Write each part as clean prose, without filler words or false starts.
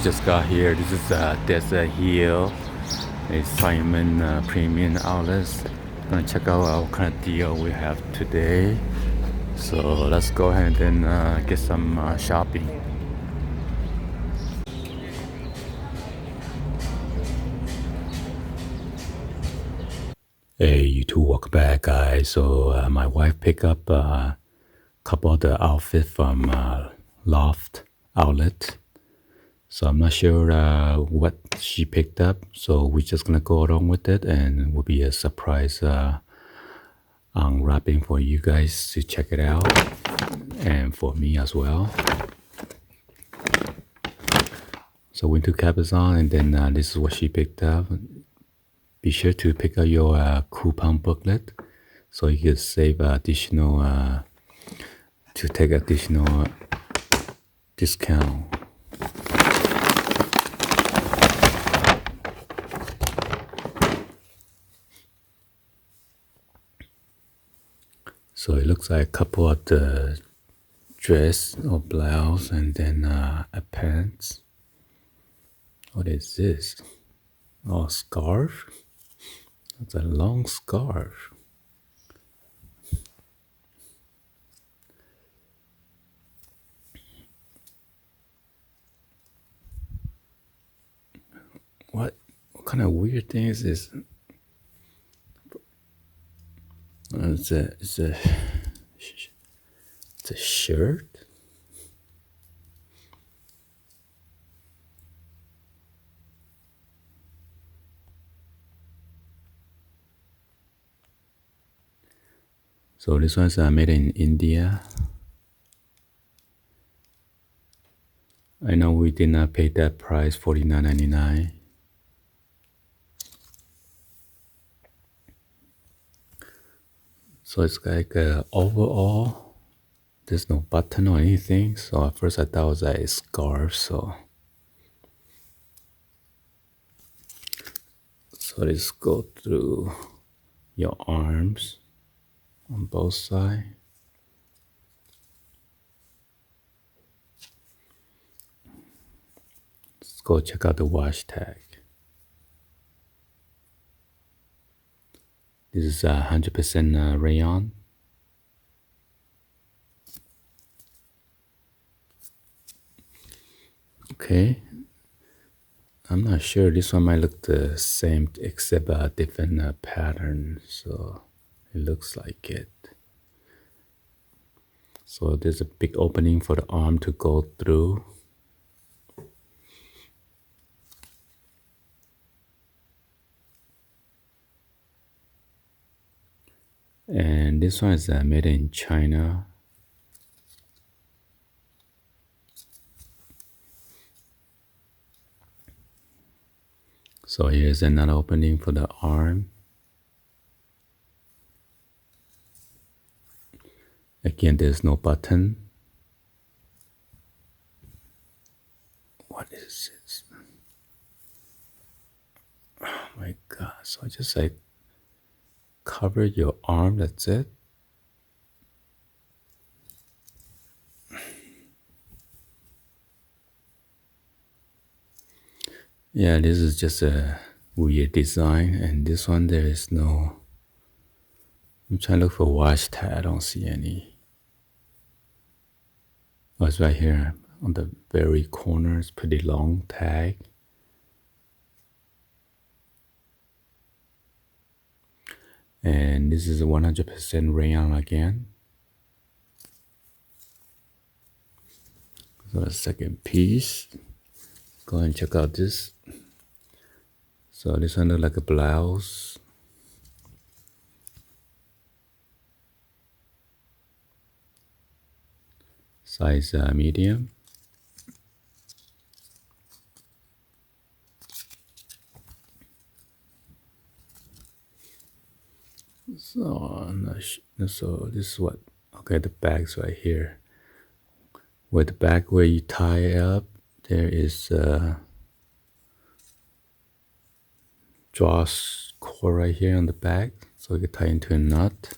just got here. This is Desert Hill, a Simon Premium Outlets. Gonna check out what kind of deal we have today. So let's go ahead and get some shopping. Hey, you two, welcome back, guys. So my wife picked up a couple of the outfits from LOFT Outlet. So I'm not sure what she picked up. So we're just gonna go along with it, and it will be a surprise unwrapping for you guys to check it out, and for me as well. So we took Cabazon, and then this is what she picked up. Be sure to pick up your coupon booklet so you can save additional to take additional discount. So it looks like a couple of the dress or blouse, and then a pants. What is this? Oh, scarf. It's a long scarf. What kind of weird thing is this? It's a shirt. So this one's made in India. I know we did not pay that price, $49.99. So it's like overall, there's no button or anything. So at first I thought it was a scarf. So let's go through your arms on both sides. Let's go check out the wash tag. This is 100% rayon. Okay. I'm not sure. This one might look the same except a different pattern. So it looks like it. So there's a big opening for the arm to go through. And this one is made in China. So here's another opening for the arm. Again, there's no button. What is this? Oh my God. So just like cover your arm, that's it. Yeah, this is just a weird design, and this one there is no. I'm trying to look for wash tag. I don't see any. Oh, it's right here on the very corner. It's pretty long tag. And this is a 100% rayon again. So the second piece. Go ahead and check out this. So this one looks like a blouse. Size medium. So this is what. Okay, the bag's right here. Where the back where you tie it up, there is a cord right here on the back, so you can tie into a nut.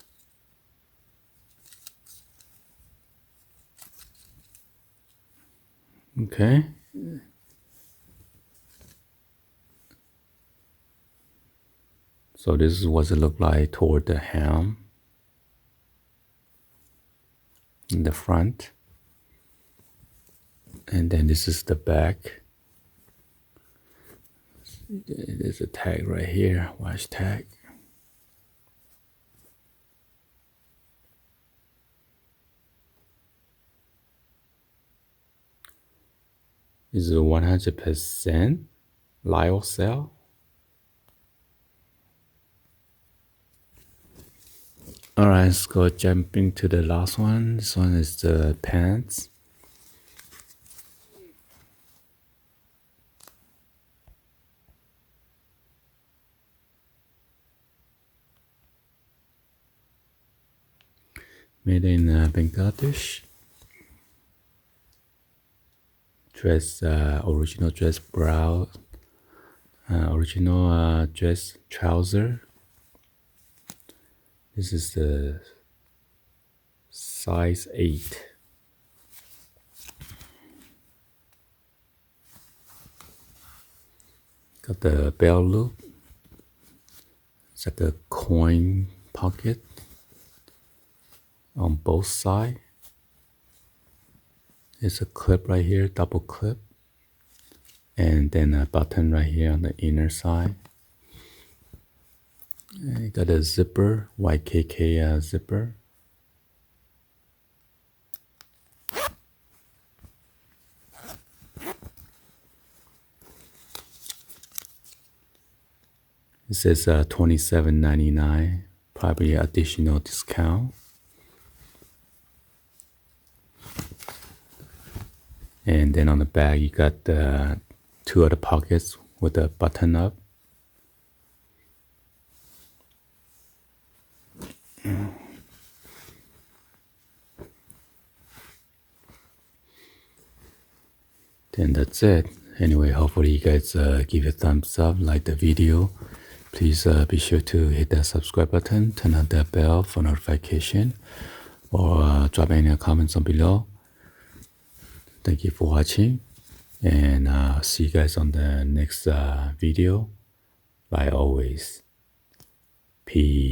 Okay, So this is what it look like toward the hem in the front. And then this is the back. There's a tag right here, wash tag. This is a 100% lyocell. Alright, let's go jumping to the last one. This one is the pants. Made in Bangladesh. Dress, original dress bra, original dress trouser. This is the size 8. Got the bell loop. It's like a coin pocket on both sides. There's a clip right here, double clip. And then a button right here on the inner side. And you got a zipper, YKK zipper. It says $27.99, probably additional discount. And then on the back, you got 2 other pockets with a button up. Then that's it. Anyway, hopefully you guys give a thumbs up, like the video. Please be sure to hit that subscribe button, turn on that bell for notification, or drop any comments on below. Thank you for watching, and see you guys on the next video. Like always, peace.